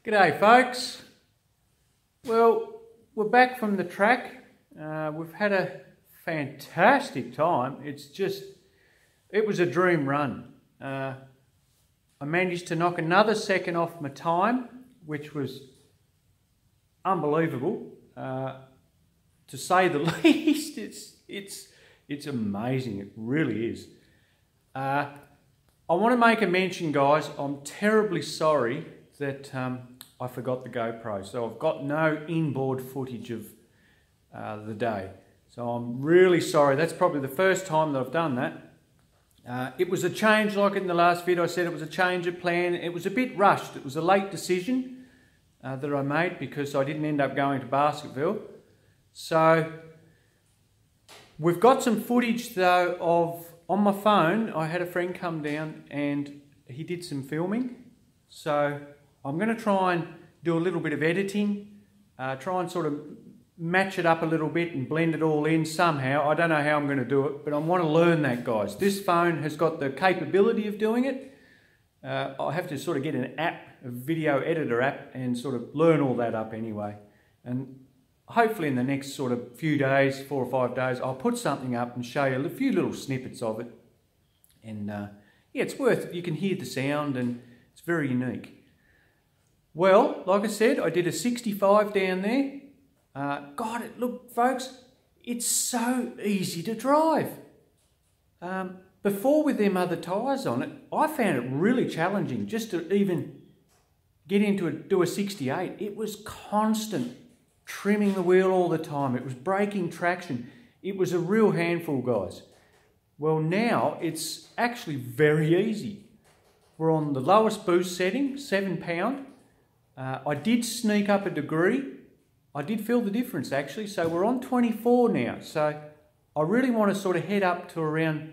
G'day folks. Well, we're back from the track. We've had a fantastic time. It was a dream run. I managed to knock another second off my time, which was unbelievable, to say the least. It's amazing, it really is. I want to make a mention, guys. I'm terribly sorry that I forgot the GoPro, so I've got no inboard footage of the day. So I'm really sorry. That's probably the first time that I've done that. It was a change, like in the last video I said, it was a change of plan. It was a bit rushed. It was a late decision that I made because I didn't end up going to Basketville. So we've got some footage though of, on my phone, I had a friend come down and he did some filming. So I'm going to try and do a little bit of editing, try and sort of match it up a little bit and blend it all in somehow. I don't know how I'm going to do it, but I want to learn that, guys. This phone has got the capability of doing it. I have to sort of get an app, a video editor app, and sort of learn all that up anyway. And hopefully in the next sort of few days, 4 or 5 days, I'll put something up and show you a few little snippets of it. And yeah, it's worth it. You can hear the sound and it's very unique. Well, like I said, I did a 65 down there. Look, folks, it's so easy to drive. Before with them other tyres on it, I found it really challenging just to even get into do a 68. It was constant trimming the wheel all the time. It was breaking traction. It was a real handful, guys. Well, now it's actually very easy. We're on the lowest boost setting, 7 pound. I did sneak up a degree. I did feel the difference actually. So we're on 24 now. So I really want to sort of head up to around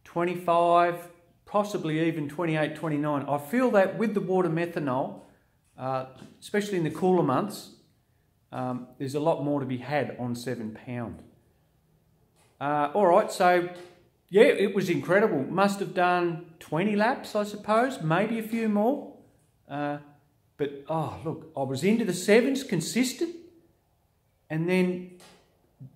25, possibly even 28, 29. I feel that with the water methanol, especially in the cooler months, there's a lot more to be had on 7 pound. All right, so yeah, it was incredible. Must have done 20 laps, I suppose, maybe a few more. But, oh, look, I was into the 7s consistent and then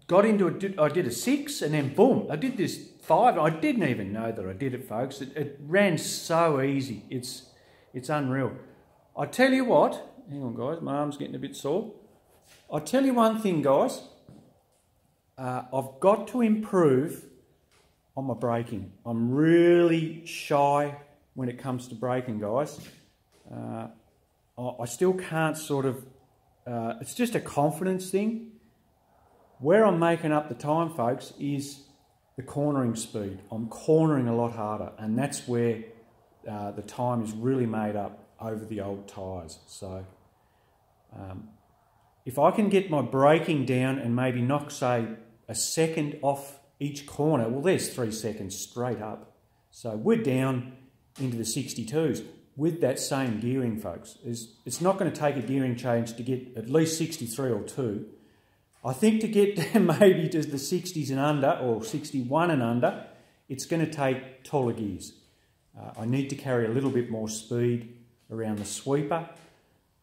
got into I did a 6 and then boom, I did this 5. I didn't even know that I did it, folks. It ran so easy. It's unreal. I tell you what, hang on, guys, my arm's getting a bit sore. I'll tell you one thing, guys. I've got to improve on my braking. I'm really shy when it comes to braking, guys. I still can't sort of, it's just a confidence thing. Where I'm making up the time, folks, is the cornering speed. I'm cornering a lot harder, and that's where the time is really made up over the old tyres. So if I can get my braking down and maybe knock, say, a second off each corner, well, there's 3 seconds straight up. So we're down into the 62s. With that same gearing, folks. It's not going to take a gearing change to get at least 63 or 2. I think to get maybe to the 60s and under, or 61 and under, it's going to take taller gears. I need to carry a little bit more speed around the sweeper.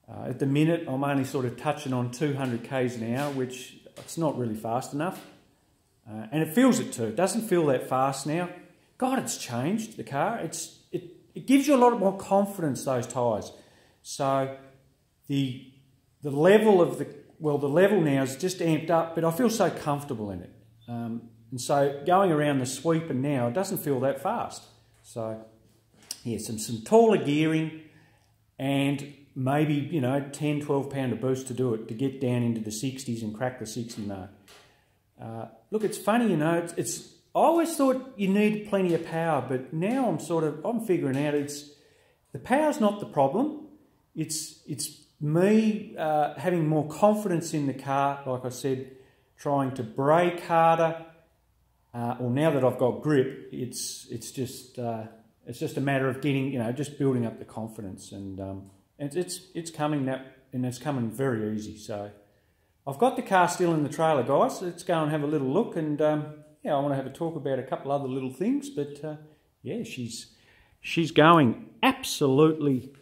At the minute, I'm only sort of touching on 200 k's an hour, which it's not really fast enough. And it feels it too. It doesn't feel that fast now. God, it's changed, the car. It gives you a lot more confidence, those tyres. So the level of the level now is just amped up, but I feel so comfortable in it. And so going around the sweeper now, it doesn't feel that fast. So yeah, some taller gearing and maybe, you know, 10, 12 pound of boost to do it, to get down into the 60s and crack the 60 mark. Look, it's funny, you know, I always thought you need plenty of power, but now I'm figuring out the power's not the problem. It's me having more confidence in the car, like I said, trying to brake harder. Or now that I've got grip, it's just a matter of getting, you know, just building up the confidence, and it's coming and it's coming very easy. So I've got the car still in the trailer, guys. Let's go and have a little look, and yeah, I want to have a talk about a couple other little things, but yeah, she's going absolutely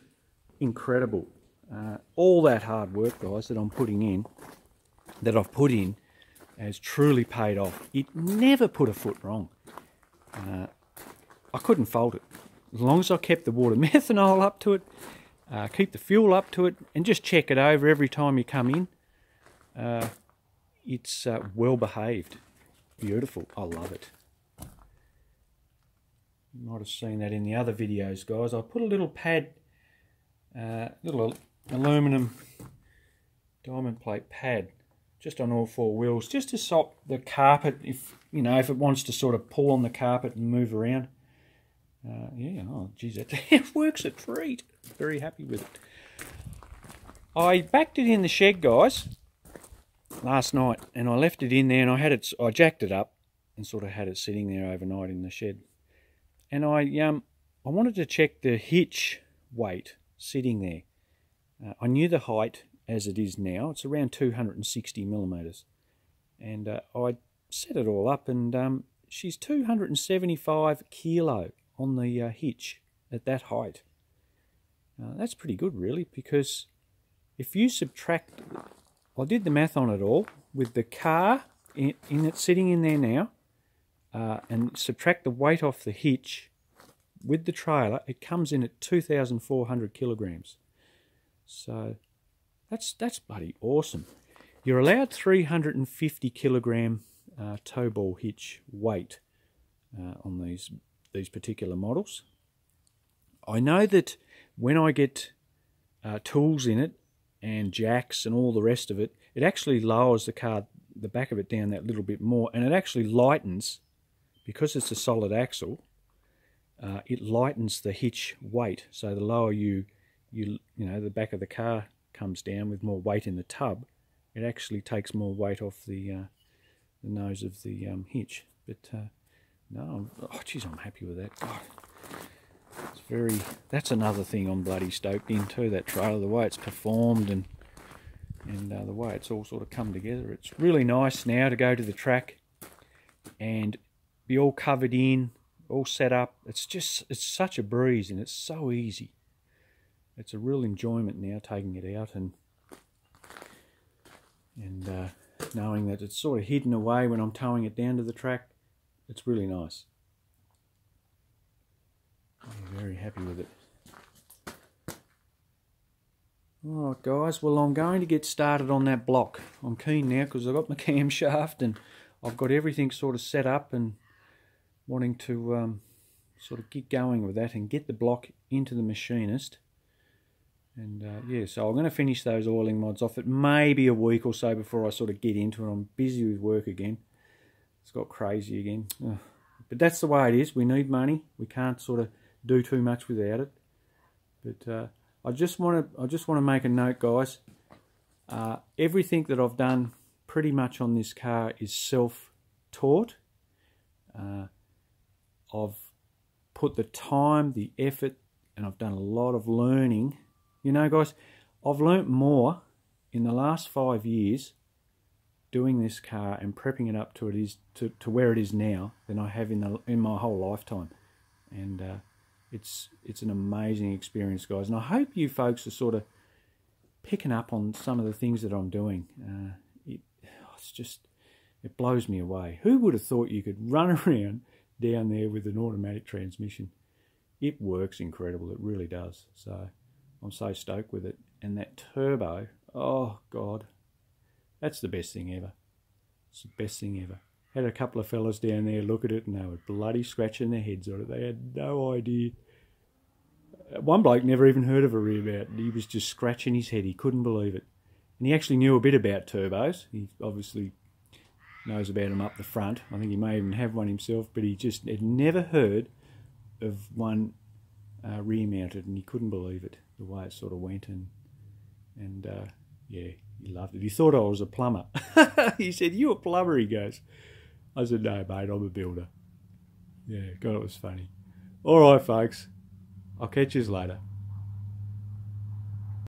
incredible. all that hard work, guys, that I've put in, has truly paid off. It never put a foot wrong. I couldn't fault it. As long as I kept the water methanol up to it, keep the fuel up to it, and just check it over every time you come in, it's well behaved. Beautiful. I love it. You might have seen that in the other videos, guys. I put a little pad, little aluminum diamond plate pad just on all four wheels, just to stop the carpet, if it wants to sort of pull on the carpet and move around. Yeah, oh geez, it works a treat. Very happy with it. I backed it in the shed, guys, last night, and I left it in there, and I jacked it up and sort of had it sitting there overnight in the shed. And I wanted to check the hitch weight sitting there. I knew the height as it is now. It's around 260 millimeters. And I set it all up, and she's 275 kilo on the hitch at that height. That's pretty good, really, because if you subtract, I did the math on it all with the car in it sitting in there now, and subtract the weight off the hitch with the trailer, it comes in at 2,400 kilograms. So that's bloody awesome. You're allowed 350 kilogram tow ball hitch weight on these particular models. I know that when I get tools in it and jacks and all the rest of it, it actually lowers the back of it down that little bit more, and it actually lightens, because it's a solid axle. It lightens the hitch weight, so the lower the back of the car comes down with more weight in the tub, it actually takes more weight off the nose of the hitch. But no, geez, I'm happy with that. God, that's another thing I'm bloody stoked in too, that trailer, the way it's performed and the way it's all sort of come together. It's really nice now to go to the track and be all covered in, all set up. It's such a breeze, and it's so easy. It's a real enjoyment now taking it out and knowing that it's sort of hidden away when I'm towing it down to the track. It's really nice. I'm very happy with it. Alright guys, well, I'm going to get started on that block. I'm keen now because I've got my camshaft and I've got everything sort of set up, and wanting to sort of get going with that and get the block into the machinist. And yeah, so I'm going to finish those oiling mods off. It may be a week or so before I sort of get into it. I'm busy with work again. It's got crazy again. Ugh. But that's the way it is. We need money. We can't sort of do too much without it. But I just want to make a note, guys. Everything that I've done pretty much on this car is self-taught. I've put the time, the effort, and I've done a lot of learning. You know, guys, I've learnt more in the last 5 years doing this car and prepping it up to where it is now than I have in my whole lifetime. And it's an amazing experience, guys. And I hope you folks are sort of picking up on some of the things that I'm doing. It blows me away. Who would have thought you could run around down there with an automatic transmission? It works incredible. It really does. So I'm so stoked with it. And that turbo, oh God, that's the best thing ever. It's the best thing ever. Had a couple of fellas down there look at it and they were bloody scratching their heads on it. They had no idea. One bloke never even heard of a rear mount. He was just scratching his head. He couldn't believe it. And he actually knew a bit about turbos. He obviously knows about them up the front. I think he may even have one himself, but he just had never heard of one rear mounted, and he couldn't believe it, the way it sort of went. And yeah, he loved it. He thought I was a plumber. He said, "You a plumber?" He goes. I said, "No, mate, I'm a builder." Yeah, God, it was funny. All right, folks. I'll catch you later.